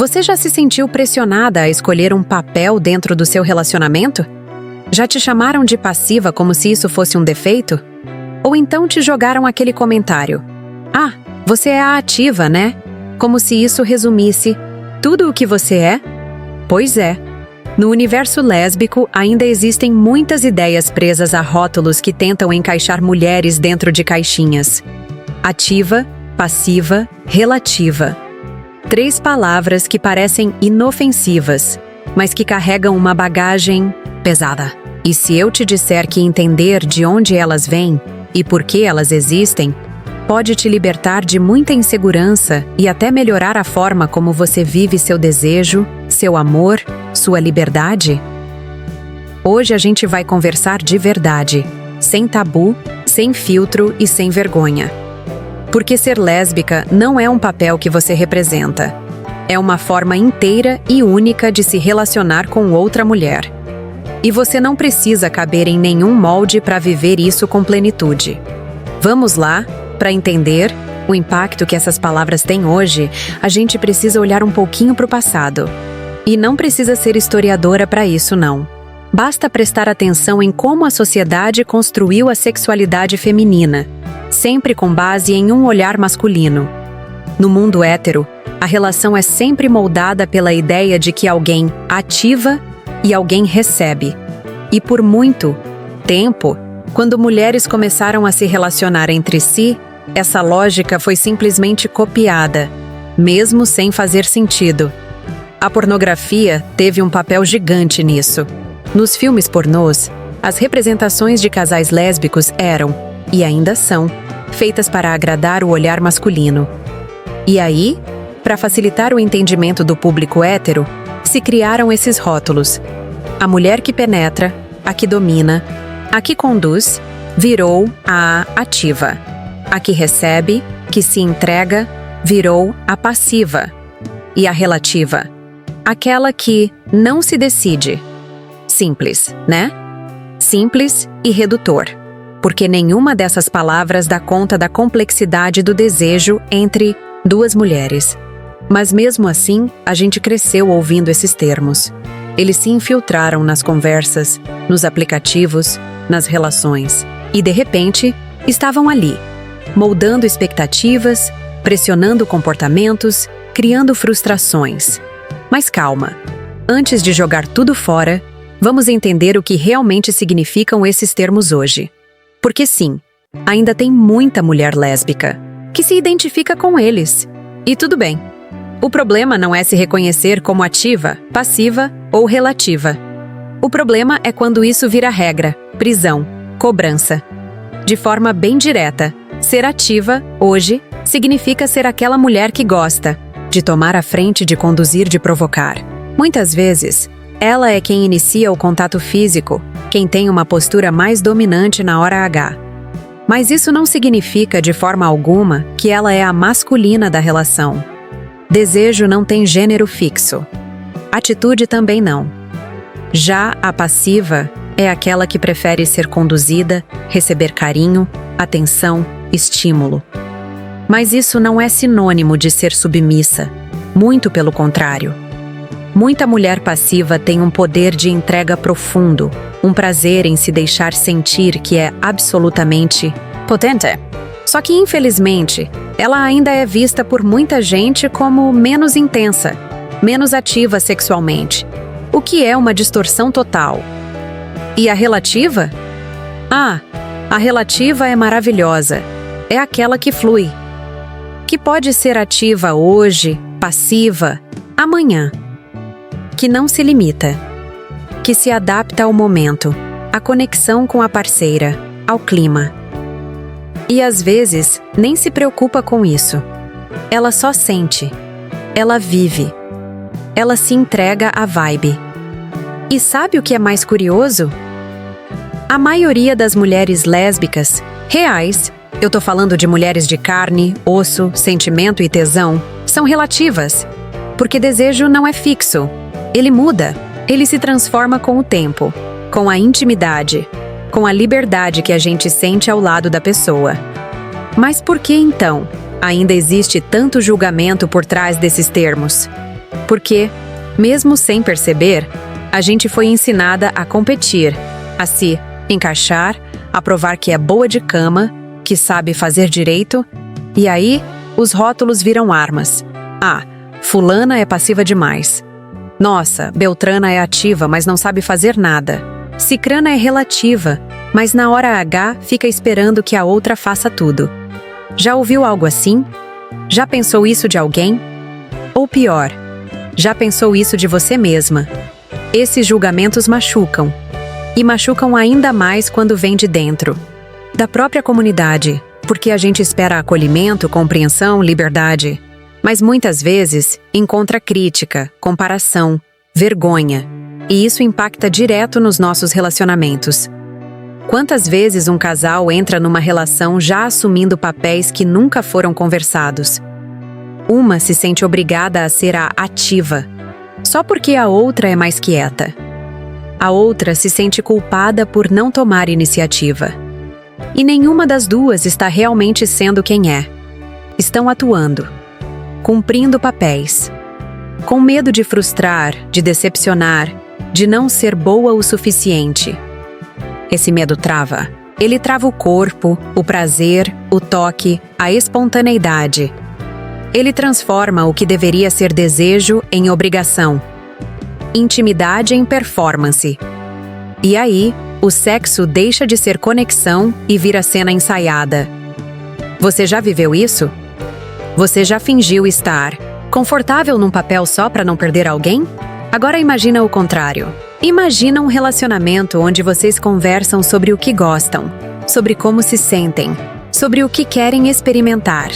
Você já se sentiu pressionada a escolher um papel dentro do seu relacionamento? Já te chamaram de passiva como se isso fosse um defeito? Ou então te jogaram aquele comentário: "Ah, você é a ativa, né?" Como se isso resumisse tudo o que você é? Pois é. No universo lésbico, ainda existem muitas ideias presas a rótulos que tentam encaixar mulheres dentro de caixinhas. Ativa, passiva, relativa. 3 palavras que parecem inofensivas, mas que carregam uma bagagem pesada. E se eu te disser que entender de onde elas vêm e por que elas existem, pode te libertar de muita insegurança e até melhorar a forma como você vive seu desejo, seu amor, sua liberdade? Hoje a gente vai conversar de verdade, sem tabu, sem filtro e sem vergonha. Porque ser lésbica não é um papel que você representa. É uma forma inteira e única de se relacionar com outra mulher. E você não precisa caber em nenhum molde para viver isso com plenitude. Vamos lá, para entender o impacto que essas palavras têm hoje, a gente precisa olhar um pouquinho para o passado. E não precisa ser historiadora para isso, não. Basta prestar atenção em como a sociedade construiu a sexualidade feminina, sempre com base em um olhar masculino. No mundo hétero, a relação é sempre moldada pela ideia de que alguém ativa e alguém recebe. E por muito tempo, quando mulheres começaram a se relacionar entre si, essa lógica foi simplesmente copiada, mesmo sem fazer sentido. A pornografia teve um papel gigante nisso. Nos filmes pornôs, as representações de casais lésbicos eram, e ainda são, feitas para agradar o olhar masculino. E aí, para facilitar o entendimento do público hétero, se criaram esses rótulos. A mulher que penetra, a que domina, a que conduz, virou a ativa. A que recebe, que se entrega, virou a passiva. E a relativa, aquela que não se decide. Simples, né? Simples e redutor. Porque nenhuma dessas palavras dá conta da complexidade do desejo entre 2 mulheres. Mas mesmo assim, a gente cresceu ouvindo esses termos. Eles se infiltraram nas conversas, nos aplicativos, nas relações. E, de repente, estavam ali, moldando expectativas, pressionando comportamentos, criando frustrações. Mas calma, antes de jogar tudo fora, vamos entender o que realmente significam esses termos hoje. Porque sim, ainda tem muita mulher lésbica que se identifica com eles. E tudo bem. O problema não é se reconhecer como ativa, passiva ou relativa. O problema é quando isso vira regra, prisão, cobrança. De forma bem direta, ser ativa, hoje, significa ser aquela mulher que gosta de tomar a frente, de conduzir, de provocar. Muitas vezes, ela é quem inicia o contato físico, quem tem uma postura mais dominante na hora H. Mas isso não significa, de forma alguma, que ela é a masculina da relação. Desejo não tem gênero fixo. Atitude também não. Já a passiva é aquela que prefere ser conduzida, receber carinho, atenção, estímulo. Mas isso não é sinônimo de ser submissa, muito pelo contrário. Muita mulher passiva tem um poder de entrega profundo, um prazer em se deixar sentir que é absolutamente potente. Só que, infelizmente, ela ainda é vista por muita gente como menos intensa, menos ativa sexualmente, o que é uma distorção total. E a relativa? Ah, a relativa é maravilhosa. É aquela que flui. Que pode ser ativa hoje, passiva, amanhã. Que não se limita. Que se adapta ao momento, à conexão com a parceira, ao clima. E às vezes, nem se preocupa com isso. Ela só sente. Ela vive. Ela se entrega à vibe. E sabe o que é mais curioso? A maioria das mulheres lésbicas, reais, eu tô falando de mulheres de carne, osso, sentimento e tesão, são relativas. Porque desejo não é fixo. Ele muda. Ele se transforma com o tempo, com a intimidade, com a liberdade que a gente sente ao lado da pessoa. Mas por que então ainda existe tanto julgamento por trás desses termos? Porque, mesmo sem perceber, a gente foi ensinada a competir, a se encaixar, a provar que é boa de cama, que sabe fazer direito, e aí os rótulos viram armas. Ah, fulana é passiva demais. Nossa, Beltrana é ativa, mas não sabe fazer nada. Cicrana é relativa, mas na hora H fica esperando que a outra faça tudo. Já ouviu algo assim? Já pensou isso de alguém? Ou pior, já pensou isso de você mesma? Esses julgamentos machucam. E machucam ainda mais quando vem de dentro. Da própria comunidade, porque a gente espera acolhimento, compreensão, liberdade. Mas muitas vezes encontra crítica, comparação, vergonha. E isso impacta direto nos nossos relacionamentos. Quantas vezes um casal entra numa relação já assumindo papéis que nunca foram conversados? Uma se sente obrigada a ser a ativa, só porque a outra é mais quieta. A outra se sente culpada por não tomar iniciativa. E nenhuma das duas está realmente sendo quem é. Estão atuando, cumprindo papéis, com medo de frustrar, de decepcionar, de não ser boa o suficiente. Esse medo trava. Ele trava o corpo, o prazer, o toque, a espontaneidade. Ele transforma o que deveria ser desejo em obrigação, intimidade em performance. E aí, o sexo deixa de ser conexão e vira cena ensaiada. Você já viveu isso? Você já fingiu estar confortável num papel só para não perder alguém? Agora imagina o contrário. Imagina um relacionamento onde vocês conversam sobre o que gostam, sobre como se sentem, sobre o que querem experimentar.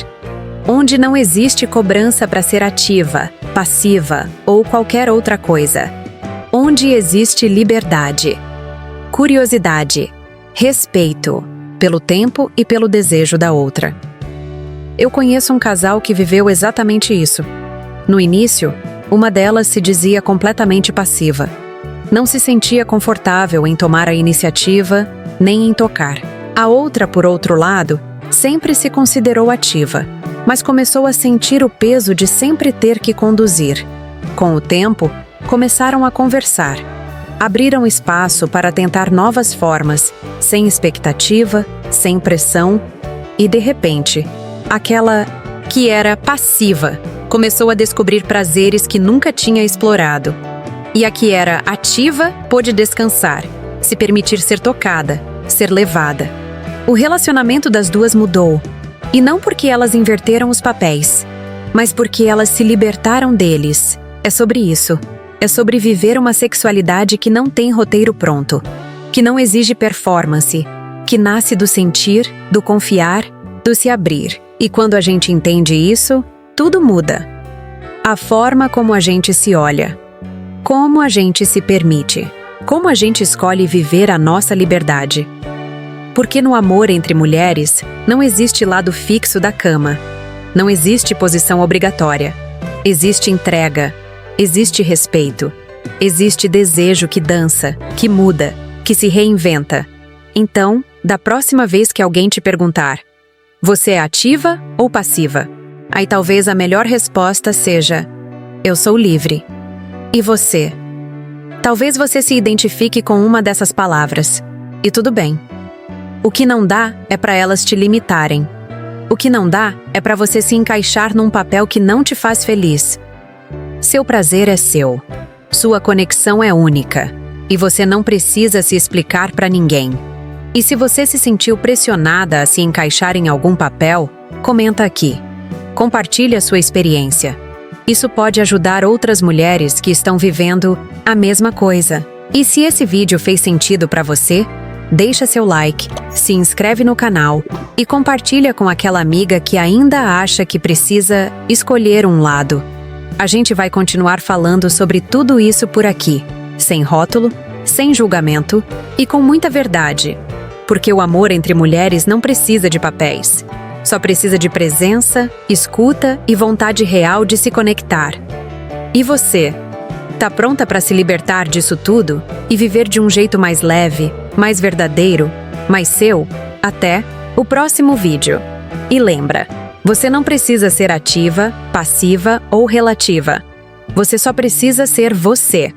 Onde não existe cobrança para ser ativa, passiva ou qualquer outra coisa. Onde existe liberdade, curiosidade, respeito pelo tempo e pelo desejo da outra. Eu conheço um casal que viveu exatamente isso. No início, uma delas se dizia completamente passiva. Não se sentia confortável em tomar a iniciativa, nem em tocar. A outra, por outro lado, sempre se considerou ativa, mas começou a sentir o peso de sempre ter que conduzir. Com o tempo, começaram a conversar. Abriram espaço para tentar novas formas, sem expectativa, sem pressão, e de repente, aquela que era passiva começou a descobrir prazeres que nunca tinha explorado. E a que era ativa pôde descansar, se permitir ser tocada, ser levada. O relacionamento das duas mudou. E não porque elas inverteram os papéis, mas porque elas se libertaram deles. É sobre isso. É sobre viver uma sexualidade que não tem roteiro pronto, que não exige performance, que nasce do sentir, do confiar, do se abrir. E quando a gente entende isso, tudo muda. A forma como a gente se olha, como a gente se permite, como a gente escolhe viver a nossa liberdade. Porque no amor entre mulheres, não existe lado fixo da cama. Não existe posição obrigatória. Existe entrega. Existe respeito. Existe desejo que dança, que muda, que se reinventa. Então, da próxima vez que alguém te perguntar, você é ativa ou passiva? Aí talvez a melhor resposta seja, eu sou livre. E você? Talvez você se identifique com uma dessas palavras. E tudo bem. O que não dá é para elas te limitarem. O que não dá é para você se encaixar num papel que não te faz feliz. Seu prazer é seu. Sua conexão é única. E você não precisa se explicar para ninguém. E se você se sentiu pressionada a se encaixar em algum papel, comenta aqui. Compartilhe a sua experiência. Isso pode ajudar outras mulheres que estão vivendo a mesma coisa. E se esse vídeo fez sentido para você, deixa seu like, se inscreve no canal e compartilha com aquela amiga que ainda acha que precisa escolher um lado. A gente vai continuar falando sobre tudo isso por aqui, sem rótulo, sem julgamento e com muita verdade. Porque o amor entre mulheres não precisa de papéis. Só precisa de presença, escuta e vontade real de se conectar. E você? Tá pronta para se libertar disso tudo e viver de um jeito mais leve, mais verdadeiro, mais seu? Até o próximo vídeo. E lembra, você não precisa ser ativa, passiva ou relativa. Você só precisa ser você.